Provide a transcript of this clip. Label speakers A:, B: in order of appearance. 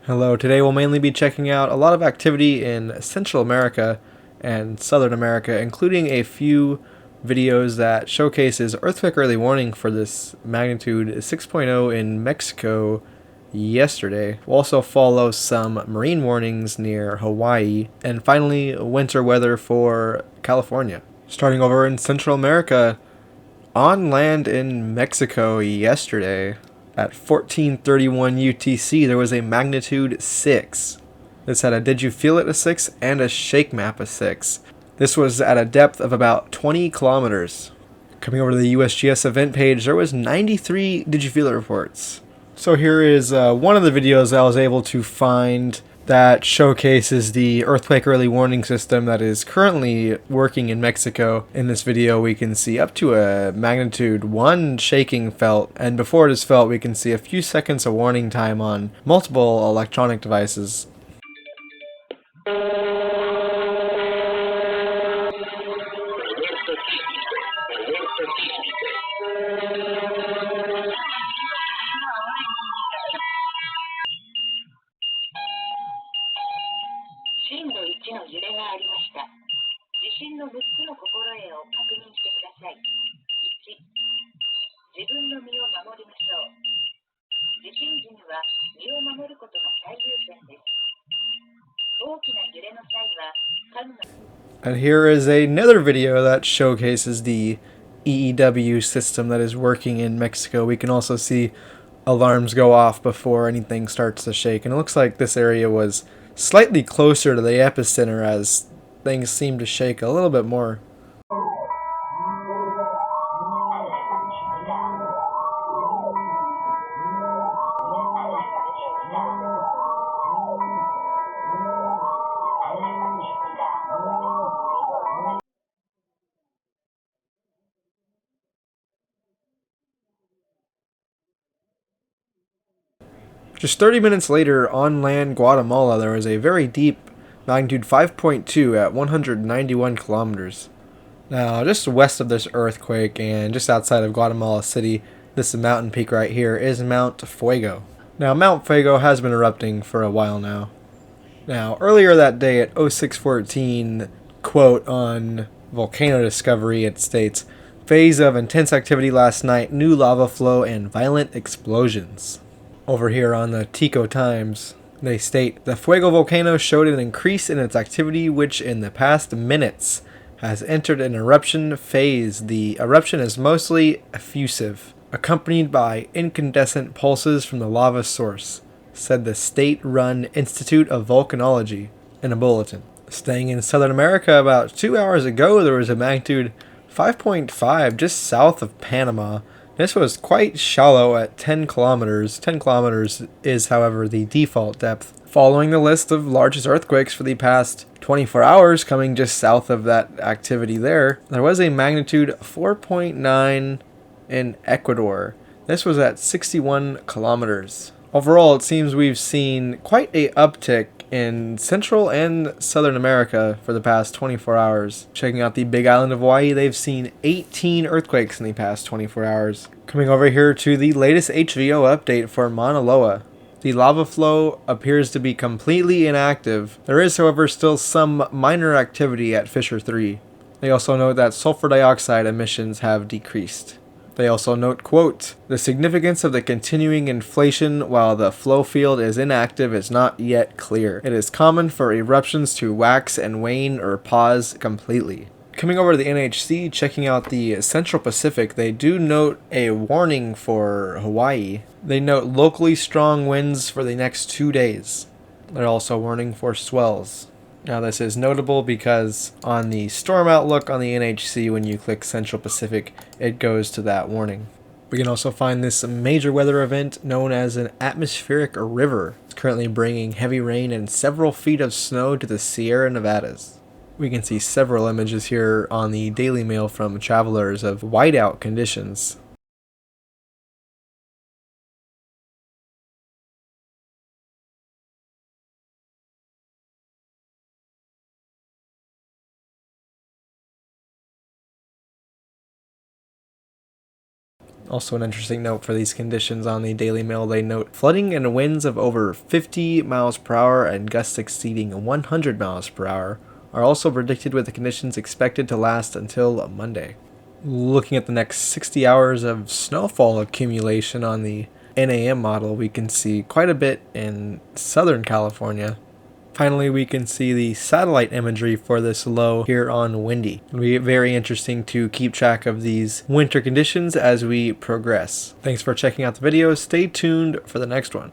A: Hello, today we'll mainly be checking out a lot of activity in Central America and Southern America, including a few videos that showcases earthquake early warning for this magnitude 6.0 in Mexico yesterday. We'll also follow some marine warnings near Hawaii, and finally winter weather for California. Starting over in Central America, on land in Mexico yesterday, at 14:31 UTC, there was a magnitude 6. This had a did you feel it a 6 and a shake map a 6. This was at a depth of about 20 kilometers. Coming over to the USGS event page, there was 93 did you feel it reports. So here is one of the videos I was able to find that showcases the earthquake early warning system that is currently working in Mexico. In this video we can see up to a magnitude 1 shaking felt, and before it is felt we can see a few seconds of warning time on multiple electronic devices. And here is another video that showcases the EEW system that is working in Mexico. We can also see alarms go off before anything starts to shake. And it looks like this area was slightly closer to the epicenter as things seem to shake a little bit more. Just 30 minutes later, on land Guatemala, there was a very deep magnitude 5.2 at 191 kilometers. Now, just west of this earthquake and just outside of Guatemala City, this mountain peak right here is Mt Fuego. Now, Mt Fuego has been erupting for a while now. Now, earlier that day at 0614, quote on volcano discovery, it states, phase of intense activity last night, new lava flow and violent explosions. Over here on the Tico Times, they state, the Fuego volcano showed an increase in its activity which in the past minutes has entered an eruption phase. The eruption is mostly effusive, accompanied by incandescent pulses from the lava source, said the state-run Institute of Volcanology in a bulletin. Staying in Southern America, about 2 hours ago, there was a magnitude 5.5 just south of Panama. This was quite shallow at 10 kilometers. 10 kilometers is, however, the default depth. Following the list of largest earthquakes for the past 24 hours, coming just south of that activity there was a magnitude 4.9 in Ecuador. This was at 61 kilometers. Overall, it seems we've seen quite a uptick in Central and Southern America for the past 24 hours. Checking out the big island of Hawaii, they've seen 18 earthquakes in the past 24 hours. Coming over here to the latest HVO update for Mauna Loa. The lava flow appears to be completely inactive. There is, however, still some minor activity at Fissure 3. They also note that sulfur dioxide emissions have decreased. They also note, quote, the significance of the continuing inflation while the flow field is inactive is not yet clear. It is common for eruptions to wax and wane or pause completely. Coming over to the NHC, checking out the Central Pacific, they do note a warning for Hawaii. They note locally strong winds for the next 2 days. They're also warning for swells. Now this is notable because on the storm outlook on the NHC, when you click Central Pacific, it goes to that warning. We can also find this major weather event known as an atmospheric river. It's currently bringing heavy rain and several feet of snow to the Sierra Nevadas. We can see several images here on the Daily Mail from travelers of whiteout conditions. Also an interesting note for these conditions on the Daily Mail, they note flooding and winds of over 50 miles per hour and gusts exceeding 100 miles per hour are also predicted, with the conditions expected to last until Monday. Looking at the next 60 hours of snowfall accumulation on the NAM model, we can see quite a bit in Southern California. Finally, we can see the satellite imagery for this low here on Windy. It'll be very interesting to keep track of these winter conditions as we progress. Thanks for checking out the video. Stay tuned for the next one.